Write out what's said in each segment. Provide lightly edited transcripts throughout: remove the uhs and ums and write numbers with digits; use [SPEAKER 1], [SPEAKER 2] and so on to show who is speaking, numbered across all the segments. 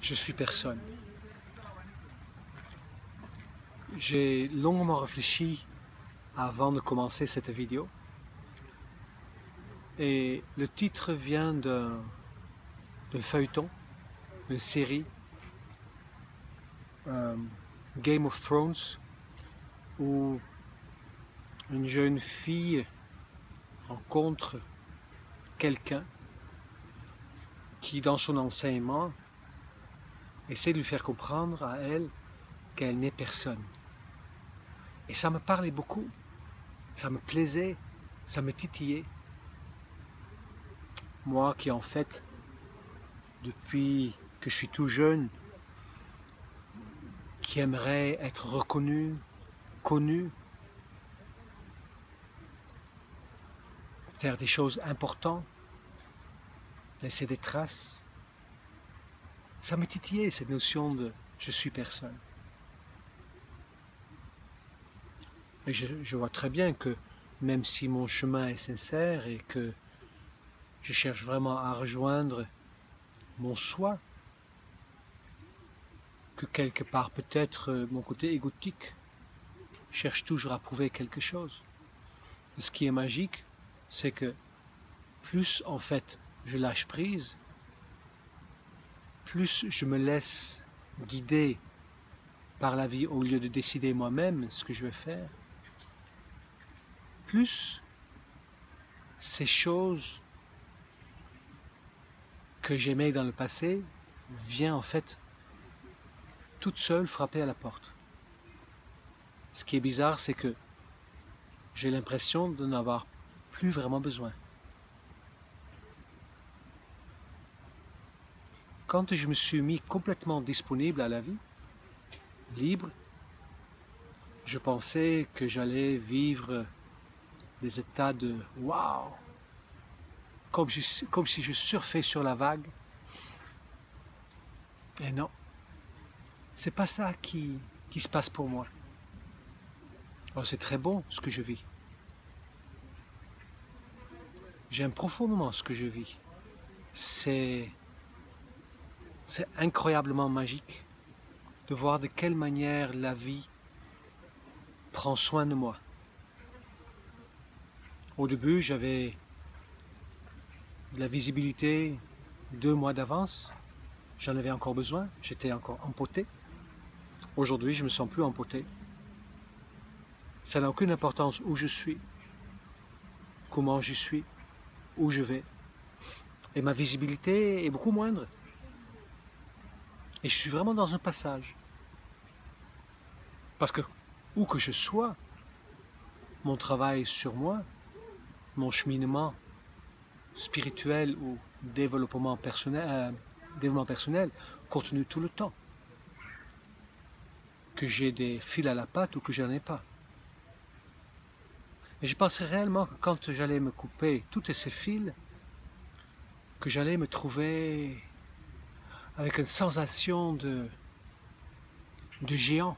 [SPEAKER 1] Je suis personne. J'ai longuement réfléchi avant de commencer cette vidéo. Et le titre vient d'un feuilleton, d'une série, Game of Thrones, où une jeune fille rencontre quelqu'un qui, dans son enseignement, essaie de lui faire comprendre à elle qu'elle n'est personne. Et ça me parlait beaucoup, ça me plaisait, ça me titillait. Moi qui en fait, depuis que je suis tout jeune, qui aimerait être reconnu, connu, faire des choses importantes, laisser des traces. Ça me titillait cette notion de « je suis personne ». Et je vois très bien que même si mon chemin est sincère et que je cherche vraiment à rejoindre mon soi, que quelque part peut-être mon côté égotique cherche toujours à prouver quelque chose. Et ce qui est magique, c'est que plus en fait je lâche prise, plus je me laisse guider par la vie au lieu de décider moi-même ce que je vais faire, plus ces choses que j'aimais dans le passé viennent en fait toutes seules frapper à la porte. Ce qui est bizarre, c'est que j'ai l'impression de n'en avoir plus vraiment besoin. Quand je me suis mis complètement disponible à la vie, libre, je pensais que j'allais vivre des états de « waouh », comme si je surfais sur la vague. Et non, c'est pas ça qui se passe pour moi. Alors c'est très bon ce que je vis. J'aime profondément ce que je vis. C'est incroyablement magique de voir de quelle manière la vie prend soin de moi. Au début, j'avais de la visibilité 2 mois d'avance. J'en avais encore besoin, j'étais encore empoté. Aujourd'hui, je ne me sens plus empoté. Ça n'a aucune importance où je suis, comment je suis, où je vais. Et ma visibilité est beaucoup moindre. Et je suis vraiment dans un passage. Parce que, où que je sois, mon travail sur moi, mon cheminement spirituel ou développement personnel continue tout le temps. Que j'ai des fils à la patte ou que je n'en ai pas. Et je pensais réellement que quand j'allais me couper tous ces fils, que j'allais me trouver avec une sensation de géant.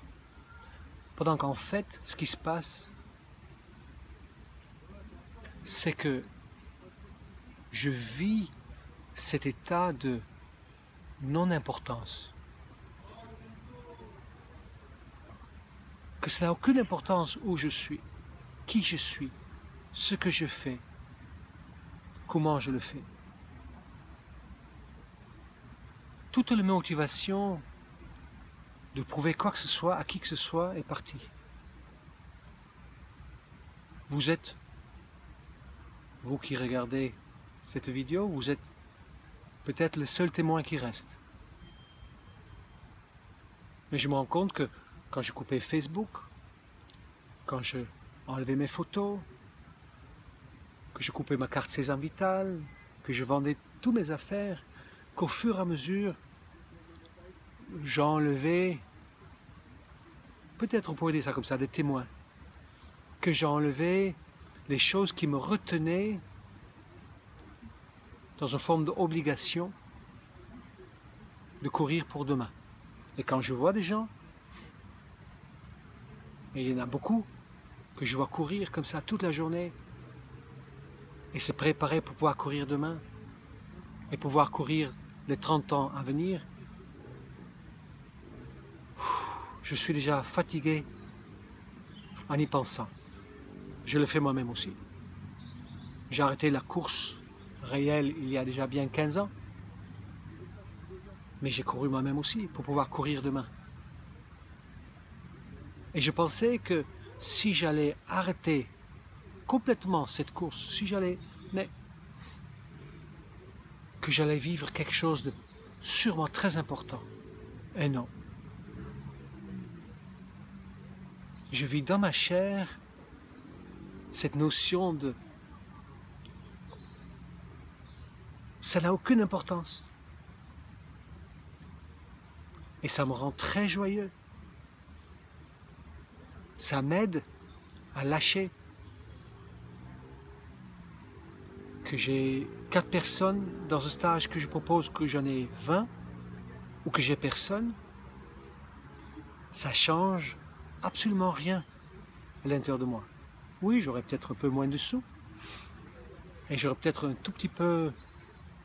[SPEAKER 1] Pendant qu'en fait, ce qui se passe, c'est que je vis cet état de non-importance. Que ça n'a aucune importance où je suis, qui je suis, ce que je fais, comment je le fais. Toute la motivation de prouver quoi que ce soit à qui que ce soit est partie. Vous êtes, vous qui regardez cette vidéo, vous êtes peut-être le seul témoin qui reste. Mais je me rends compte que quand je coupais Facebook, quand je enlevais mes photos, que je coupais ma carte Sésame Vitale, que je vendais toutes mes affaires, qu'au fur et à mesure, j'enlevais, peut-être on pourrait dire ça comme ça, des témoins, que j'enlevais les choses qui me retenaient dans une forme d'obligation de courir pour demain. Et quand je vois des gens, et il y en a beaucoup, que je vois courir comme ça toute la journée, et se préparer pour pouvoir courir demain, et pouvoir courir les 30 ans à venir, je suis déjà fatigué en y pensant. Je le fais moi-même aussi. J'ai arrêté la course réelle il y a déjà bien 15 ans. Mais j'ai couru moi-même aussi pour pouvoir courir demain. Et je pensais que si j'allais arrêter complètement cette course, si j'allais, mais que j'allais vivre quelque chose de sûrement très important. Et non. Je vis dans ma chair cette notion de ça n'a aucune importance. Et ça me rend très joyeux. Ça m'aide à lâcher. Que j'ai 4 personnes dans un stage que je propose, que j'en ai 20, ou que j'ai personne, ça change absolument rien à l'intérieur de moi. Oui, j'aurais peut-être un peu moins de sous, et j'aurais peut-être un tout petit peu,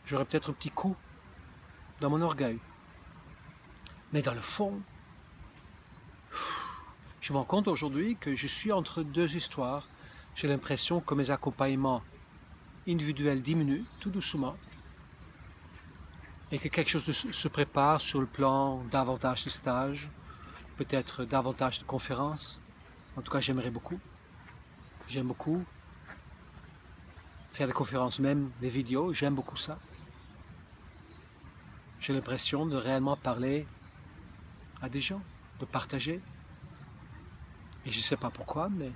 [SPEAKER 1] j'aurais peut-être un petit coup dans mon orgueil. Mais dans le fond, je me rends compte aujourd'hui que je suis entre deux histoires. J'ai l'impression que mes accompagnements individuels diminuent tout doucement, et que quelque chose se prépare sur le plan davantage de stages, peut-être davantage de conférences. En tout cas, j'aimerais beaucoup. J'aime beaucoup faire des conférences, même des vidéos, j'aime beaucoup ça. J'ai l'impression de réellement parler à des gens, de partager. Et je ne sais pas pourquoi, mais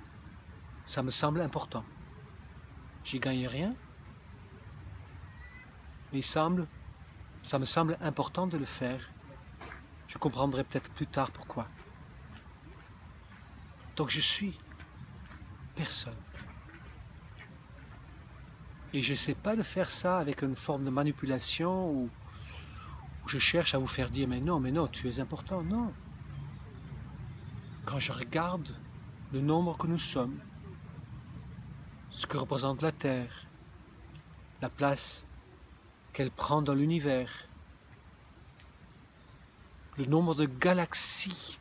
[SPEAKER 1] ça me semble important. J'y gagne rien, mais ça me semble important de le faire. Je comprendrai peut-être plus tard pourquoi. Donc je suis personne. Et je n'essaie pas de faire ça avec une forme de manipulation où je cherche à vous faire dire mais non, tu es important. Non. Quand je regarde le nombre que nous sommes, ce que représente la Terre, la place qu'elle prend dans l'univers, le nombre de galaxies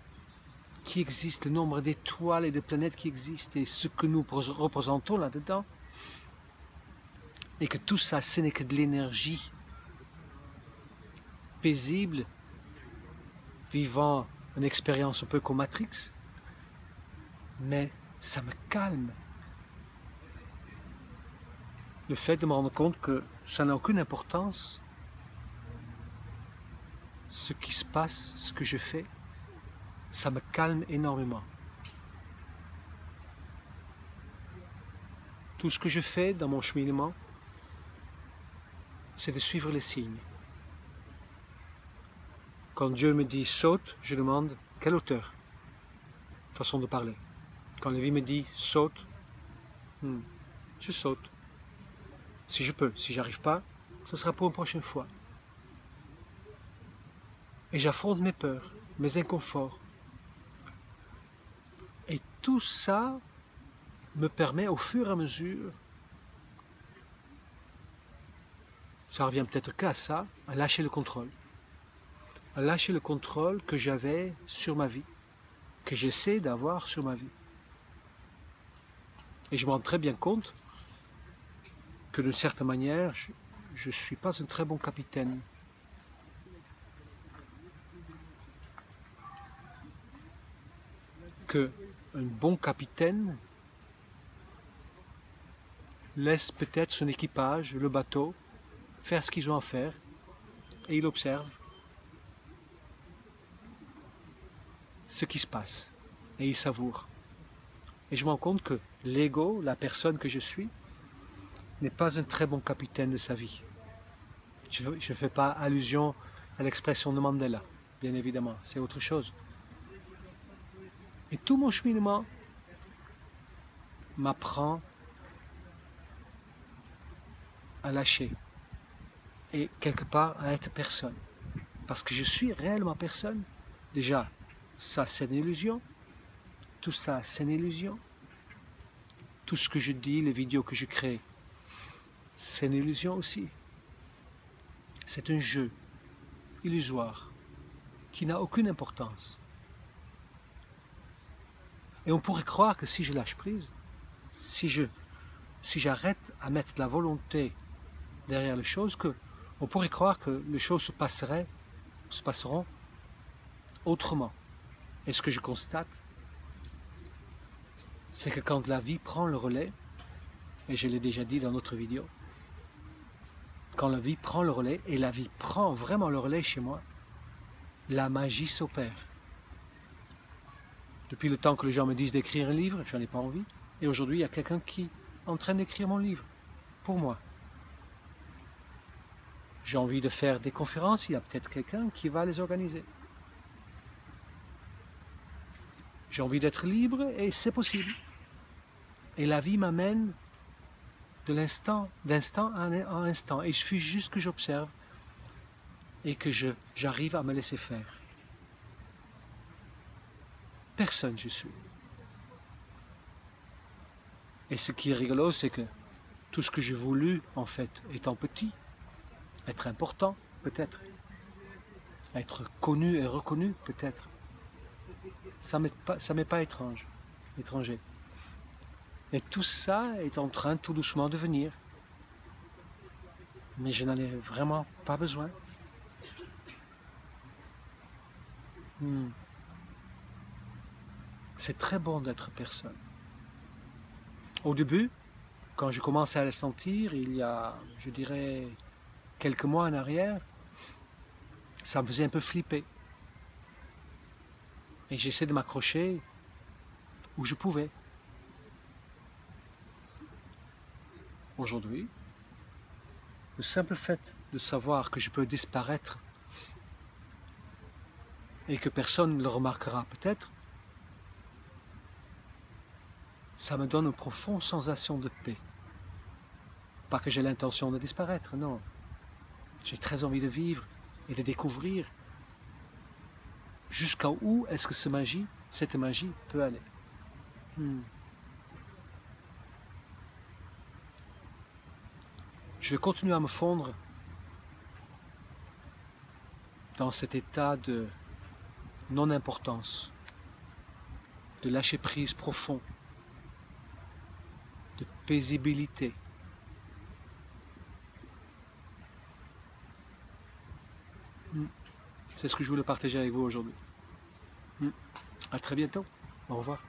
[SPEAKER 1] qui existent, le nombre d'étoiles et de planètes qui existent et ce que nous représentons là-dedans, et que tout ça, ce n'est que de l'énergie paisible, vivant une expérience un peu comme Matrix, mais ça me calme. Le fait de me rendre compte que ça n'a aucune importance, ce qui se passe, ce que je fais, ça me calme énormément. Tout ce que je fais dans mon cheminement, c'est de suivre les signes. Quand Dieu me dit saute, je demande quelle hauteur, façon de parler. Quand la vie me dit saute, je saute. Si je peux, si j'arrive pas, ce sera pour une prochaine fois. Et j'affronte mes peurs, mes inconforts. Et tout ça me permet au fur et à mesure, ça revient peut-être qu'à ça, à lâcher le contrôle. À lâcher le contrôle que j'avais sur ma vie, que j'essaie d'avoir sur ma vie. Et je me rends très bien compte que d'une certaine manière, je ne suis pas un très bon capitaine. Que un bon capitaine laisse peut-être son équipage, le bateau, faire ce qu'ils ont à faire, et il observe ce qui se passe, et il savoure. Et je me rends compte que l'ego, la personne que je suis, n'est pas un très bon capitaine de sa vie. Je ne fais pas allusion à l'expression de Mandela, bien évidemment, c'est autre chose. Et tout mon cheminement m'apprend à lâcher et quelque part à être personne. Parce que je suis réellement personne. Déjà, ça c'est une illusion. Tout ça c'est une illusion. Tout ce que je dis, les vidéos que je crée, c'est une illusion aussi. C'est un jeu illusoire qui n'a aucune importance. Et on pourrait croire que si je lâche prise, si j'arrête à mettre de la volonté derrière les choses, on pourrait croire que les choses se passeront autrement. Et ce que je constate, c'est que quand la vie prend le relais, et je l'ai déjà dit dans notre vidéo, quand la vie prend le relais, et la vie prend vraiment le relais chez moi, la magie s'opère. Depuis le temps que les gens me disent d'écrire un livre, je n'en ai pas envie. Et aujourd'hui, il y a quelqu'un qui est en train d'écrire mon livre, pour moi. J'ai envie de faire des conférences, il y a peut-être quelqu'un qui va les organiser. J'ai envie d'être libre et c'est possible. Et la vie m'amène d'instant en instant. Et il suffit juste que j'observe et que j'arrive à me laisser faire. Personne je suis. Et ce qui est rigolo, c'est que tout ce que j'ai voulu, en fait, étant petit, être important, peut-être, être connu et reconnu, peut-être, ça m'est pas étranger. Et tout ça est en train tout doucement de venir. Mais je n'en ai vraiment pas besoin. C'est très bon d'être personne. Au début, quand je commençais à le sentir, il y a, je dirais, quelques mois en arrière, ça me faisait un peu flipper. Et j'essaie de m'accrocher où je pouvais. Aujourd'hui, le simple fait de savoir que je peux disparaître et que personne ne le remarquera peut-être, ça me donne une profonde sensation de paix. Pas que j'ai l'intention de disparaître, non. J'ai très envie de vivre et de découvrir jusqu'à où est-ce que cette magie peut aller. Je vais continuer à me fondre dans cet état de non-importance, de lâcher-prise profond, de paisibilité. C'est ce que je voulais partager avec vous aujourd'hui. À très bientôt. Au revoir.